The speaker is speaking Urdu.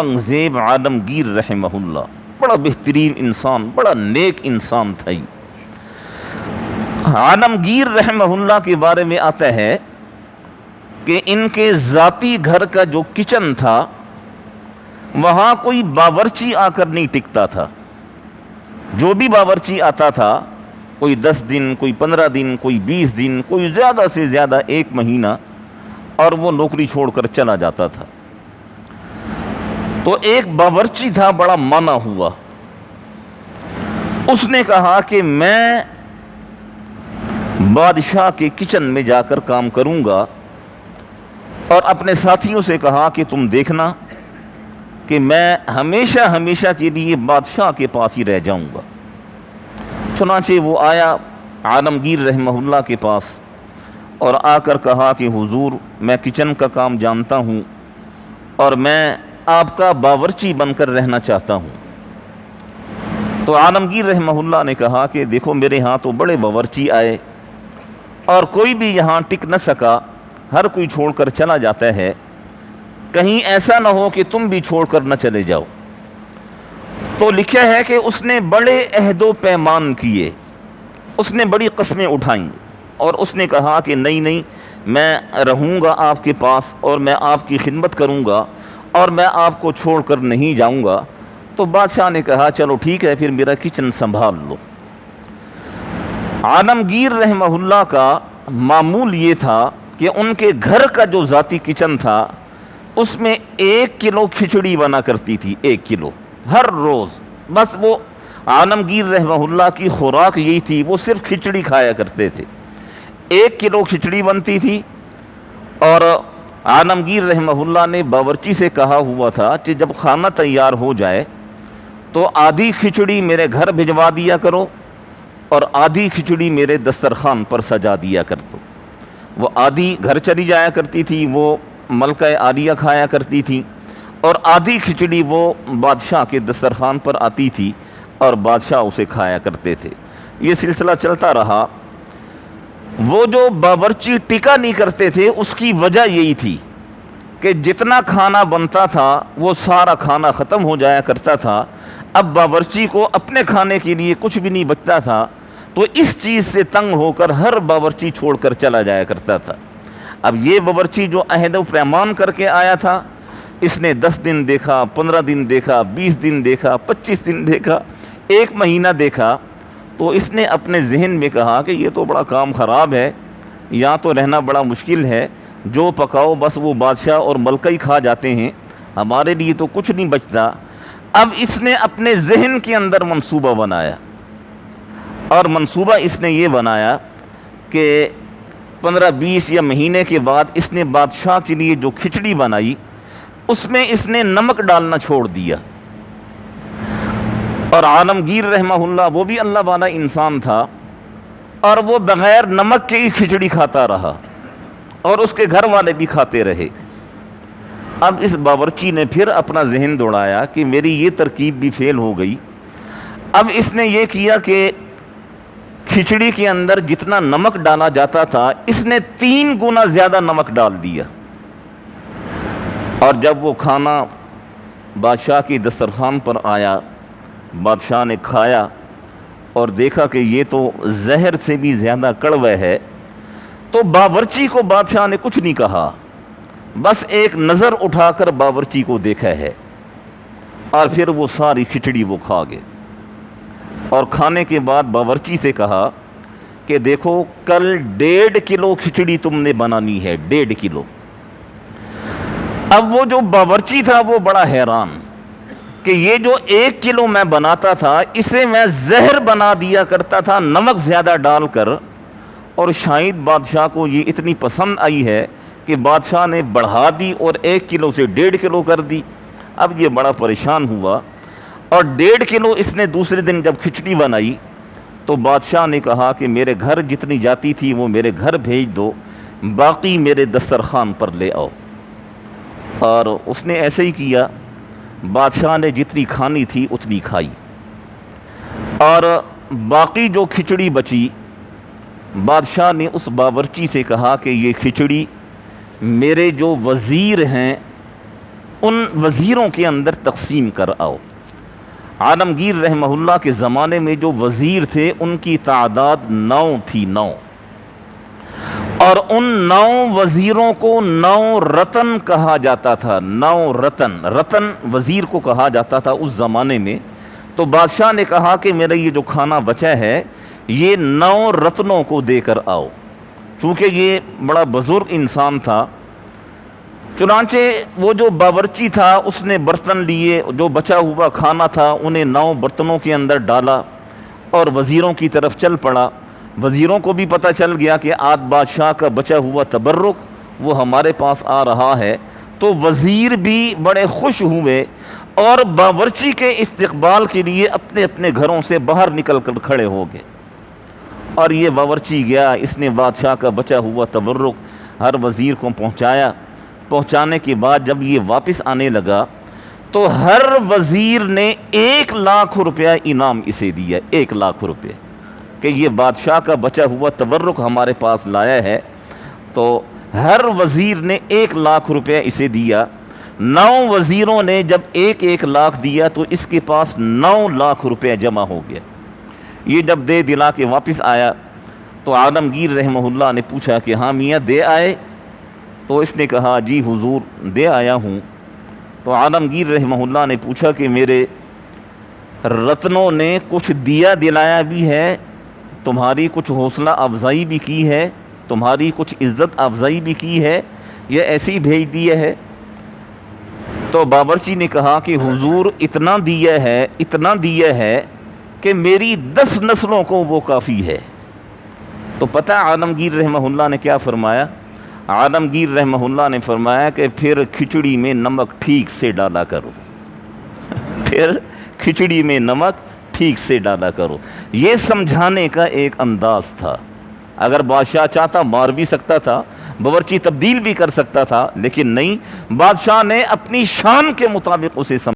اورنگزیب عالمگیر رحمہ اللہ بڑا بہترین انسان، بڑا نیک انسان تھا۔ عالمگیر رحمہ اللہ کے بارے میں آتا ہے کہ ان کے ذاتی گھر کا جو کچن تھا وہاں کوئی باورچی آ کر نہیں ٹکتا تھا۔ جو بھی باورچی آتا تھا، کوئی 10 دن، کوئی 15 دن، کوئی 20 دن، کوئی زیادہ سے زیادہ 1 مہینہ، اور وہ نوکری چھوڑ کر چلا جاتا تھا۔ تو ایک باورچی تھا بڑا مانا ہوا، اس نے کہا کہ میں بادشاہ کے کچن میں جا کر کام کروں گا، اور اپنے ساتھیوں سے کہا کہ تم دیکھنا کہ میں ہمیشہ ہمیشہ کے لیے بادشاہ کے پاس ہی رہ جاؤں گا۔ چنانچہ وہ آیا عالمگیر رحمہ اللہ کے پاس اور آ کر کہا کہ حضور، میں کچن کا کام جانتا ہوں اور میں آپ کا باورچی بن کر رہنا چاہتا ہوں۔ تو عالمگیر رحمہ اللہ نے کہا کہ دیکھو، میرے ہاں تو بڑے باورچی آئے اور کوئی بھی یہاں ٹک نہ سکا، ہر کوئی چھوڑ کر چلا جاتا ہے، کہیں ایسا نہ ہو کہ تم بھی چھوڑ کر نہ چلے جاؤ۔ تو لکھا ہے کہ اس نے بڑے عہد و پیمان کیے، اس نے بڑی قسمیں اٹھائیں، اور اس نے کہا کہ نہیں نہیں، میں رہوں گا آپ کے پاس اور میں آپ کی خدمت کروں گا اور میں آپ کو چھوڑ کر نہیں جاؤں گا۔ تو بادشاہ نے کہا چلو ٹھیک ہے، پھر میرا کچن سنبھال لو۔ عالمگیر رحمہ اللہ کا معمول یہ تھا کہ ان کے گھر کا جو ذاتی کچن تھا اس میں 1 کلو کھچڑی بنا کرتی تھی، 1 کلو ہر روز۔ بس وہ عالمگیر رحمہ اللہ کی خوراک یہی تھی، وہ صرف کھچڑی کھایا کرتے تھے۔ 1 کلو کھچڑی بنتی تھی، اور عالمگیر رحمہ اللہ نے باورچی سے کہا ہوا تھا کہ جب کھانا تیار ہو جائے تو آدھی کھچڑی میرے گھر بھجوا دیا کرو اور آدھی کھچڑی میرے دسترخوان پر سجا دیا کر دو۔ وہ آدھی گھر چلی جایا کرتی تھی، وہ ملکہ عالیہ کھایا کرتی تھی، اور آدھی کھچڑی وہ بادشاہ کے دسترخوان پر آتی تھی اور بادشاہ اسے کھایا کرتے تھے۔ یہ سلسلہ چلتا رہا۔ وہ جو باورچی ٹکا نہیں کرتے تھے اس کی وجہ یہی تھی کہ جتنا کھانا بنتا تھا وہ سارا کھانا ختم ہو جایا کرتا تھا، اب باورچی کو اپنے کھانے کے لیے کچھ بھی نہیں بچتا تھا، تو اس چیز سے تنگ ہو کر ہر باورچی چھوڑ کر چلا جایا کرتا تھا۔ اب یہ باورچی جو عہد و پیمان کر کے آیا تھا، اس نے 10 دن دیکھا، 15 دن دیکھا، 20 دن دیکھا، 25 دن دیکھا، 1 مہینہ دیکھا، تو اس نے اپنے ذہن میں کہا کہ یہ تو بڑا کام خراب ہے، یہاں تو رہنا بڑا مشکل ہے، جو پکاؤ بس وہ بادشاہ اور ملکہ ہی کھا جاتے ہیں، ہمارے لیے تو کچھ نہیں بچتا۔ اب اس نے اپنے ذہن کے اندر منصوبہ بنایا، اور منصوبہ اس نے یہ بنایا کہ 15-20 یا مہینے کے بعد اس نے بادشاہ کے لیے جو کھچڑی بنائی اس میں اس نے نمک ڈالنا چھوڑ دیا۔ اور عالمگیر رحمہ اللہ وہ بھی اللہ والا انسان تھا، اور وہ بغیر نمک کے ہی کھچڑی کھاتا رہا، اور اس کے گھر والے بھی کھاتے رہے۔ اب اس باورچی نے پھر اپنا ذہن دوڑایا کہ میری یہ ترکیب بھی فیل ہو گئی۔ اب اس نے یہ کیا کہ کھچڑی کے اندر جتنا نمک ڈالا جاتا تھا اس نے 3 گنا زیادہ نمک ڈال دیا، اور جب وہ کھانا بادشاہ کی دسترخوان پر آیا، بادشاہ نے کھایا اور دیکھا کہ یہ تو زہر سے بھی زیادہ کڑوا ہے، تو باورچی کو بادشاہ نے کچھ نہیں کہا، بس ایک نظر اٹھا کر باورچی کو دیکھا ہے، اور پھر وہ ساری کھچڑی وہ کھا گئے۔ اور کھانے کے بعد باورچی سے کہا کہ دیکھو، کل 1.5 کلو کھچڑی تم نے بنانی ہے، 1.5 کلو۔ اب وہ جو باورچی تھا وہ بڑا حیران کہ یہ جو 1 کلو میں بناتا تھا اسے میں زہر بنا دیا کرتا تھا نمک زیادہ ڈال کر، اور شاید بادشاہ کو یہ اتنی پسند آئی ہے کہ بادشاہ نے بڑھا دی اور 1 کلو سے 1.5 کلو کر دی۔ اب یہ بڑا پریشان ہوا، اور 1.5 کلو اس نے دوسرے دن جب کھچڑی بنائی تو بادشاہ نے کہا کہ میرے گھر جتنی جاتی تھی وہ میرے گھر بھیج دو، باقی میرے دسترخوان پر لے آؤ۔ اور اس نے ایسے ہی کیا، بادشاہ نے جتنی کھانی تھی اتنی کھائی، اور باقی جو کھچڑی بچی بادشاہ نے اس باورچی سے کہا کہ یہ کھچڑی میرے جو وزیر ہیں ان وزیروں کے اندر تقسیم کر آؤ۔ عالمگیر رحمہ اللہ کے زمانے میں جو وزیر تھے ان کی تعداد 9 تھی، 9، اور ان 9 وزیروں کو 9 رتن کہا جاتا تھا۔ 9 رتن، رتن وزیر کو کہا جاتا تھا اس زمانے میں۔ تو بادشاہ نے کہا کہ میرا یہ جو کھانا بچا ہے یہ 9 رتنوں کو دے کر آؤ، چونکہ یہ بڑا بزرگ انسان تھا۔ چنانچہ وہ جو باورچی تھا اس نے برتن لیے، جو بچا ہوا کھانا تھا انہیں 9 برتنوں کے اندر ڈالا اور وزیروں کی طرف چل پڑا۔ وزیروں کو بھی پتہ چل گیا کہ آج بادشاہ کا بچا ہوا تبرک وہ ہمارے پاس آ رہا ہے، تو وزیر بھی بڑے خوش ہوئے اور باورچی کے استقبال کے لیے اپنے اپنے گھروں سے باہر نکل کر کھڑے ہو گئے۔ اور یہ باورچی گیا، اس نے بادشاہ کا بچا ہوا تبرک ہر وزیر کو پہنچایا۔ پہنچانے کے بعد جب یہ واپس آنے لگا تو ہر وزیر نے 1 لاکھ روپیہ انعام اسے دیا، 1 لاکھ روپے، کہ یہ بادشاہ کا بچا ہوا تبرک ہمارے پاس لایا ہے۔ تو ہر وزیر نے 1 لاکھ روپے اسے دیا۔ 9 وزیروں نے جب 1 لاکھ دیا تو اس کے پاس 9 لاکھ روپے جمع ہو گیا۔ یہ جب دے دلا کے واپس آیا تو عالمگیر رحمہ اللہ نے پوچھا کہ ہاں میاں دے آئے؟ تو اس نے کہا جی حضور دے آیا ہوں۔ تو عالمگیر رحمہ اللہ نے پوچھا کہ میرے رتنوں نے کچھ دیا دلایا بھی ہے، تمہاری کچھ حوصلہ افزائی بھی کی ہے، تمہاری کچھ عزت افزائی بھی کی ہے، یہ ایسے ہی بھیج دیا ہے؟ تو باورچی نے کہا کہ حضور اتنا دیا ہے کہ میری 10 نسلوں کو وہ کافی ہے۔ تو پتہ عالمگیر رحمہ اللہ نے کیا فرمایا؟ عالمگیر رحمہ اللہ نے فرمایا کہ پھر کھچڑی میں نمک ٹھیک سے ڈالا کرو، پھر کھچڑی میں نمک ٹھیک سے ڈالا کرو۔ یہ سمجھانے کا ایک انداز تھا۔ اگر بادشاہ چاہتا مار بھی سکتا تھا، باورچی تبدیل بھی کر سکتا تھا، لیکن نہیں، بادشاہ نے اپنی شان کے مطابق اسے